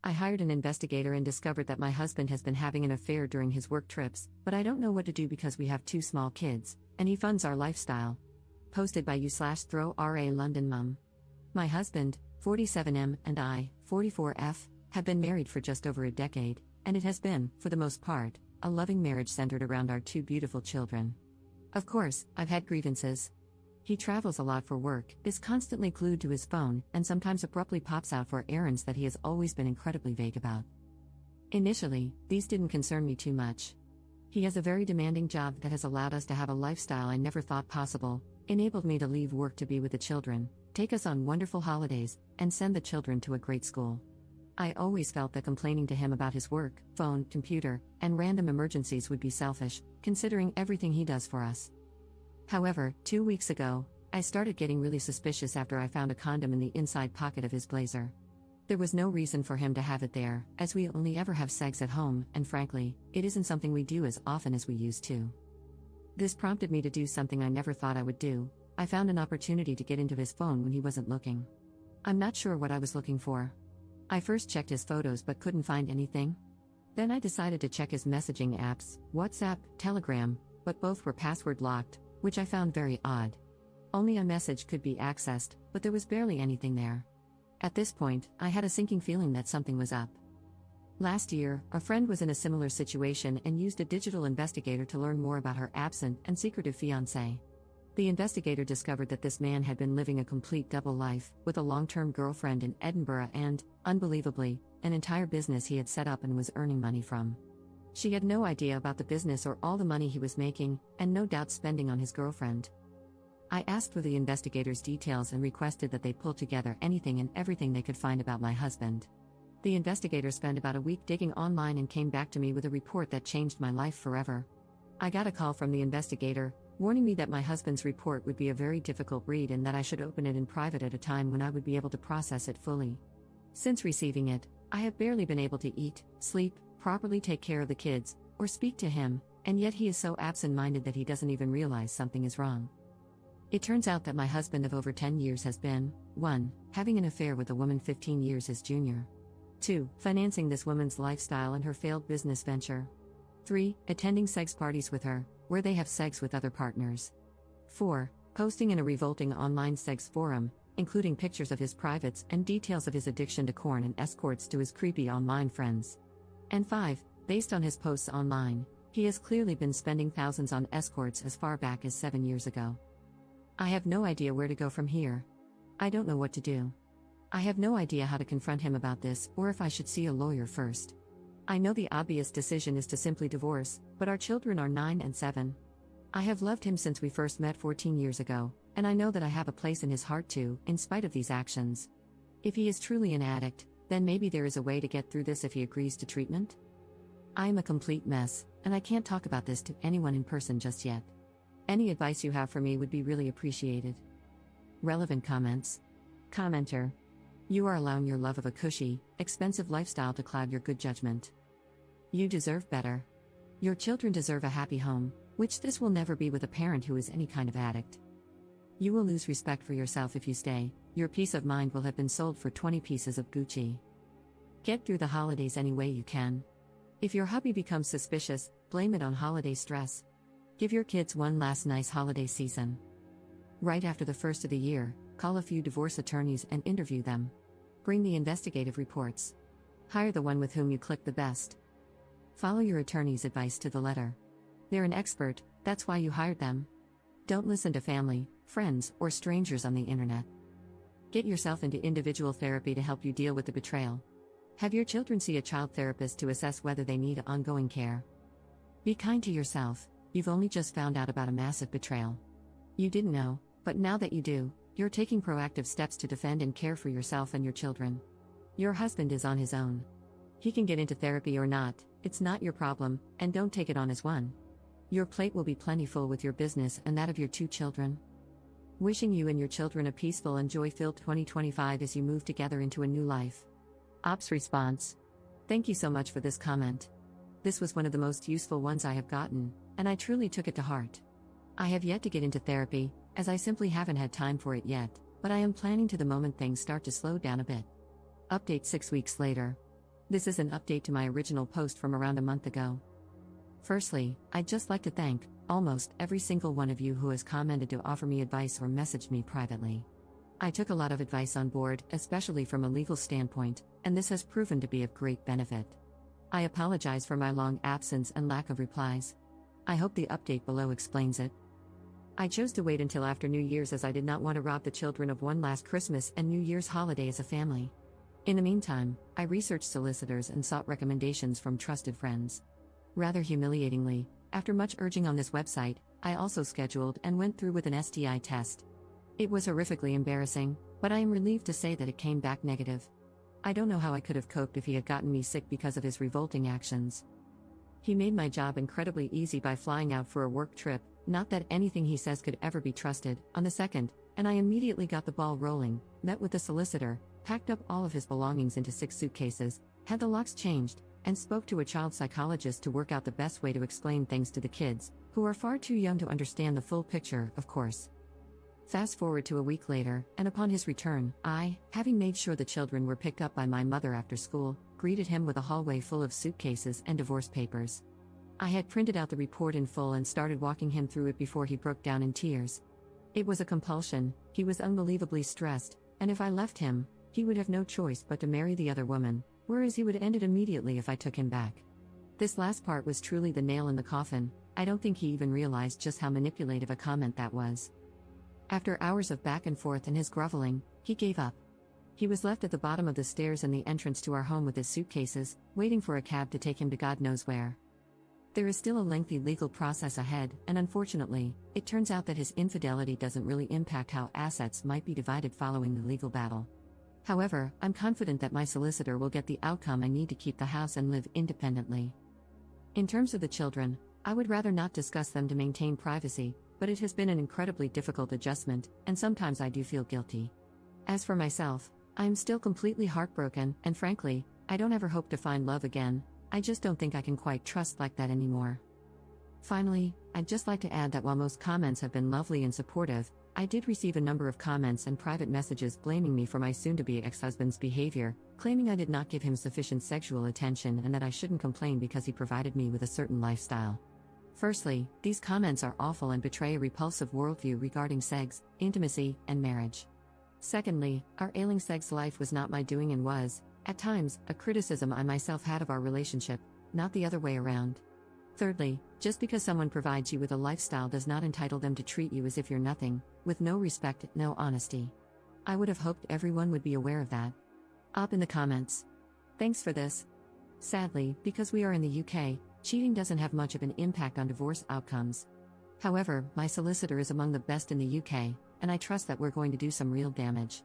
I hired an investigator and discovered that my husband has been having an affair during his work trips, but I don't know what to do because we have two small kids, and he funds our lifestyle. Posted by you/throw-ra London mum. My husband, 47M, and I, 44F, have been married for just over a decade, and it has been, for the most part, a loving marriage centered around our two beautiful children. Of course, I've had grievances. He travels a lot for work, is constantly glued to his phone, and sometimes abruptly pops out for errands that he has always been incredibly vague about. Initially, these didn't concern me too much. He has a very demanding job that has allowed us to have a lifestyle I never thought possible, enabled me to leave work to be with the children, take us on wonderful holidays, and send the children to a great school. I always felt that complaining to him about his work, phone, computer, and random emergencies would be selfish, considering everything he does for us. However, 2 weeks ago, I started getting really suspicious after I found a condom in the inside pocket of his blazer. There was no reason for him to have it there, as we only ever have sex at home, and frankly, it isn't something we do as often as we used to. This prompted me to do something I never thought I would do. I found an opportunity to get into his phone when he wasn't looking. I'm not sure what I was looking for. I first checked his photos but couldn't find anything. Then I decided to check his messaging apps, WhatsApp, Telegram, but both were password locked, which I found very odd. Only a message could be accessed, but there was barely anything there. At this point, I had a sinking feeling that something was up. Last year, a friend was in a similar situation and used a digital investigator to learn more about her absent and secretive fiancé. The investigator discovered that this man had been living a complete double life, with a long-term girlfriend in Edinburgh and, unbelievably, an entire business he had set up and was earning money from. She had no idea about the business or all the money he was making, and no doubt spending on his girlfriend. I asked for the investigator's details and requested that they pull together anything and everything they could find about my husband. The investigator spent about a week digging online and came back to me with a report that changed my life forever. I got a call from the investigator, warning me that my husband's report would be a very difficult read and that I should open it in private at a time when I would be able to process it fully. Since receiving it, I have barely been able to eat, sleep, properly take care of the kids, or speak to him, and yet he is so absent-minded that he doesn't even realize something is wrong. It turns out that my husband of over 10 years has been, 1. Having an affair with a woman 15 years his junior. 2. Financing this woman's lifestyle and her failed business venture. 3. Attending sex parties with her, where they have sex with other partners. 4. Posting in a revolting online sex forum, including pictures of his privates and details of his addiction to porn and escorts to his creepy online friends. And 5. Based on his posts online, he has clearly been spending thousands on escorts as far back as 7 years ago. I have no idea where to go from here. I don't know what to do. I have no idea how to confront him about this or if I should see a lawyer first. I know the obvious decision is to simply divorce, but our children are 9 and 7. I have loved him since we first met 14 years ago, and I know that I have a place in his heart too, in spite of these actions. If he is truly an addict, then maybe there is a way to get through this if he agrees to treatment? I am a complete mess, and I can't talk about this to anyone in person just yet. Any advice you have for me would be really appreciated. Relevant comments. Commenter. You are allowing your love of a cushy, expensive lifestyle to cloud your good judgment. You deserve better. Your children deserve a happy home, which this will never be with a parent who is any kind of addict. You will lose respect for yourself if you stay. Your peace of mind will have been sold for 20 pieces of Gucci. Get through the holidays any way you can. If your hubby becomes suspicious, blame it on holiday stress. Give your kids one last nice holiday season. Right after the first of the year, call a few divorce attorneys and interview them. Bring the investigative reports. Hire the one with whom you click the best. Follow your attorney's advice to the letter. They're an expert, that's why you hired them. Don't listen to family, friends, or strangers on the internet. Get yourself into individual therapy to help you deal with the betrayal. Have your children see a child therapist to assess whether they need ongoing care. Be kind to yourself, you've only just found out about a massive betrayal. You didn't know, but now that you do, you're taking proactive steps to defend and care for yourself and your children. Your husband is on his own. He can get into therapy or not, it's not your problem, and don't take it on as one. Your plate will be plentiful with your business and that of your 2 children. Wishing you and your children a peaceful and joy-filled 2025 as you move together into a new life. Ops response. Thank you so much for this comment. This was one of the most useful ones I have gotten, and I truly took it to heart. I have yet to get into therapy, as I simply haven't had time for it yet, but I am planning to the moment things start to slow down a bit. Update 6 weeks later. This is an update to my original post from around a month ago. Firstly, I'd just like to thank almost every single one of you who has commented to offer me advice or messaged me privately. I took a lot of advice on board, especially from a legal standpoint, and this has proven to be of great benefit. I apologize for my long absence and lack of replies. I hope the update below explains it. I chose to wait until after New Year's as I did not want to rob the children of one last Christmas and New Year's holiday as a family. In the meantime, I researched solicitors and sought recommendations from trusted friends. Rather humiliatingly, after much urging on this website, I also scheduled and went through with an STI test. It was horrifically embarrassing, but I am relieved to say that it came back negative. I don't know how I could have coped if he had gotten me sick because of his revolting actions. He made my job incredibly easy by flying out for a work trip, not that anything he says could ever be trusted, on the 2nd, and I immediately got the ball rolling, met with the solicitor, packed up all of his belongings into 6 suitcases, had the locks changed, and spoke to a child psychologist to work out the best way to explain things to the kids, who are far too young to understand the full picture, of course. Fast forward to a week later, and upon his return, I, having made sure the children were picked up by my mother after school, greeted him with a hallway full of suitcases and divorce papers. I had printed out the report in full and started walking him through it before he broke down in tears. It was a compulsion, he was unbelievably stressed, and if I left him, he would have no choice but to marry the other woman, whereas he would end it immediately if I took him back. This last part was truly the nail in the coffin. I don't think he even realized just how manipulative a comment that was. After hours of back and forth and his groveling, he gave up. He was left at the bottom of the stairs in the entrance to our home with his suitcases, waiting for a cab to take him to God knows where. There is still a lengthy legal process ahead, and unfortunately, it turns out that his infidelity doesn't really impact how assets might be divided following the legal battle. However, I'm confident that my solicitor will get the outcome I need to keep the house and live independently. In terms of the children, I would rather not discuss them to maintain privacy, but it has been an incredibly difficult adjustment, and sometimes I do feel guilty. As for myself, I am still completely heartbroken, and frankly, I don't ever hope to find love again. I just don't think I can quite trust like that anymore. Finally, I'd just like to add that while most comments have been lovely and supportive, I did receive a number of comments and private messages blaming me for my soon-to-be ex-husband's behavior, claiming I did not give him sufficient sexual attention and that I shouldn't complain because he provided me with a certain lifestyle. Firstly, these comments are awful and betray a repulsive worldview regarding sex, intimacy, and marriage. Secondly, our ailing sex life was not my doing and was, at times, a criticism I myself had of our relationship, not the other way around. Thirdly, just because someone provides you with a lifestyle does not entitle them to treat you as if you're nothing, with no respect, no honesty. I would have hoped everyone would be aware of that. Up in the comments. Thanks for this. Sadly, because we are in the UK, cheating doesn't have much of an impact on divorce outcomes. However, my solicitor is among the best in the UK, and I trust that we're going to do some real damage.